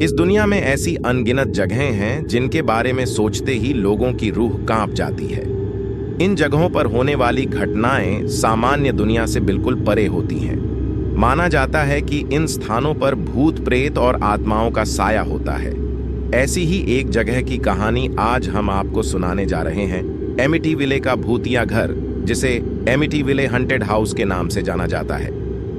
इस दुनिया में ऐसी अनगिनत जगहें हैं जिनके बारे में सोचते ही लोगों की रूह कांप जाती है। इन जगहों पर होने वाली घटनाएं सामान्य दुनिया से बिल्कुल परे होती हैं। माना जाता है कि इन स्थानों पर भूत प्रेत और आत्माओं का साया होता है। ऐसी ही एक जगह की कहानी आज हम आपको सुनाने जा रहे हैं। एमिटीविले का भूतिया घर, जिसे एमिटीविले हंटेड हाउस के नाम से जाना जाता है।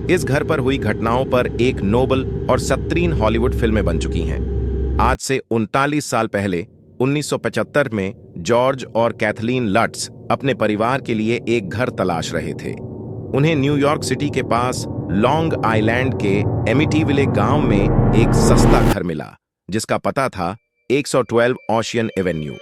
इस घर पर हुई घटनाओं पर एक नोबल और 17 हॉलीवुड फिल्में बन चुकी हैं। आज से 39 साल पहले 1975 में जॉर्ज और कैथलीन लट्स अपने परिवार के लिए एक घर तलाश रहे थे। उन्हें न्यूयॉर्क सिटी के पास लॉन्ग आइलैंड के एमिटीविले गांव में एक सस्ता घर मिला, जिसका पता था 112 ओशियन एवेन्यू।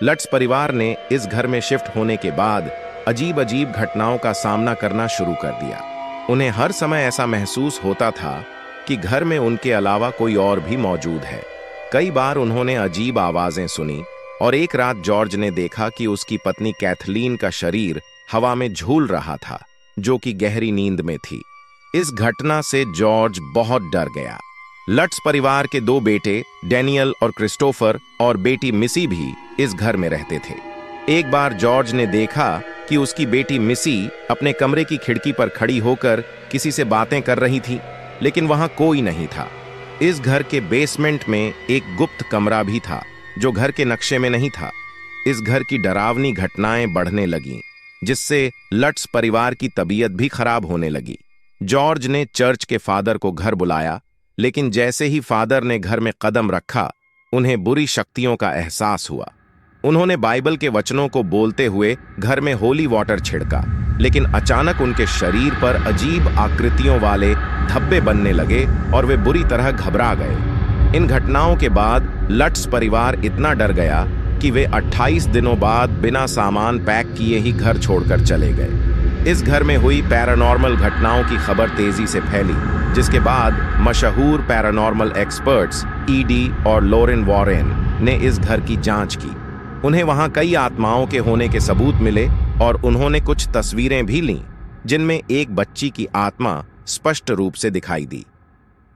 लट्स परिवार ने इस घर में शिफ्ट होने के बाद अजीब अजीब घटनाओं का सामना करना शुरू कर दिया। उन्हें हर समय ऐसा महसूस होता था कि घर में उनके अलावा कोई और भी मौजूद है। कई बार उन्होंने अजीब आवाजें सुनी और एक रात जॉर्ज ने देखा कि उसकी पत्नी कैथलीन का शरीर हवा में झूल रहा था, जो कि गहरी नींद में थी। इस घटना से जॉर्ज बहुत डर गया। लट्स परिवार के 2 बेटे डैनियल और क्रिस्टोफर और बेटी मिसी भी इस घर में रहते थे। एक बार जॉर्ज ने देखा कि उसकी बेटी मिसी अपने कमरे की खिड़की पर खड़ी होकर किसी से बातें कर रही थी, लेकिन वहां कोई नहीं था। इस घर के बेसमेंट में एक गुप्त कमरा भी था, जो घर के नक्शे में नहीं था। इस घर की डरावनी घटनाएं बढ़ने लगीं, जिससे लट्स परिवार की तबीयत भी खराब होने लगी। जॉर्ज ने चर्च के फादर को घर बुलाया, लेकिन जैसे ही फादर ने घर में कदम रखा, उन्हें बुरी शक्तियों का एहसास हुआ। उन्होंने बाइबल के वचनों को बोलते हुए घर में होली वाटर छिड़का, लेकिन अचानक उनके शरीर पर अजीब आकृतियों वाले धब्बे बनने लगे और वे बुरी तरह घबरा गए। इन घटनाओं के बाद लट्स परिवार इतना डर गया कि वे 28 दिनों बाद बिना सामान पैक किए ही घर छोड़कर चले गए। इस घर में हुई पैरानॉर्मल घटनाओं की खबर तेजी से फैली, जिसके बाद मशहूर पैरानॉर्मल एक्सपर्ट्स ईडी और लोरेन वॉरेन ने इस घर की जांच की। उन्हें वहां कई आत्माओं के होने के सबूत मिले और उन्होंने कुछ तस्वीरें भी लीं, जिनमें एक बच्ची की आत्मा स्पष्ट रूप से दिखाई दी।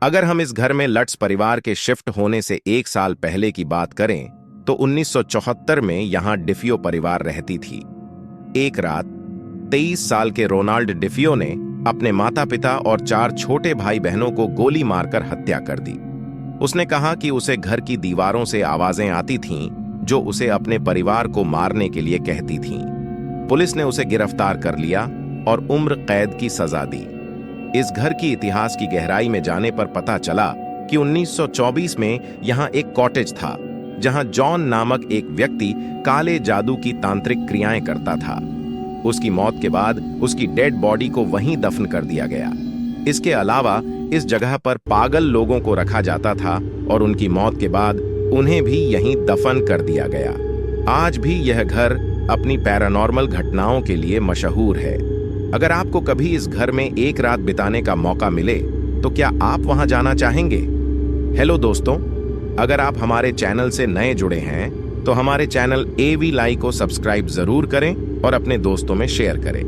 अगर हम इस घर में लट्स परिवार के शिफ्ट होने से 1 साल पहले की बात करें, तो 1974 में यहां डिफियो परिवार रहती थी। एक रात 23 साल के रोनाल्ड डिफियो ने अपने माता पिता और 4 छोटे भाई बहनों को गोली मारकर हत्या कर दी। उसने कहा कि उसे घर की दीवारों से आवाजें आती थीं, जो उसे अपने परिवार को मारने के लिए कहती थीं। पुलिस ने उसे गिरफ्तार कर लिया और उम्र कैद की सजा दी। इस घर की इतिहास की गहराई में जाने पर पता चला कि 1924 में यहां एक कॉटेज था, जहां जॉन नामक एक व्यक्ति काले जादू की तांत्रिक क्रियाएं करता था। उसकी मौत के बाद उसकी डेड बॉडी को वहीं दफन कर दिया गया। इसके अलावा इस जगह पर पागल लोगों को रखा जाता था और उनकी मौत के बाद उन्हें भी यहीं दफन कर दिया गया। आज भी यह घर अपनी पैरानॉर्मल घटनाओं के लिए मशहूर है। अगर आपको कभी इस घर में एक रात बिताने का मौका मिले, तो क्या आप वहां जाना चाहेंगे? हेलो दोस्तों, अगर आप हमारे चैनल से नए जुड़े हैं, तो हमारे चैनल AV लाइव को सब्सक्राइब जरूर करें और अपने दोस्तों में शेयर करें।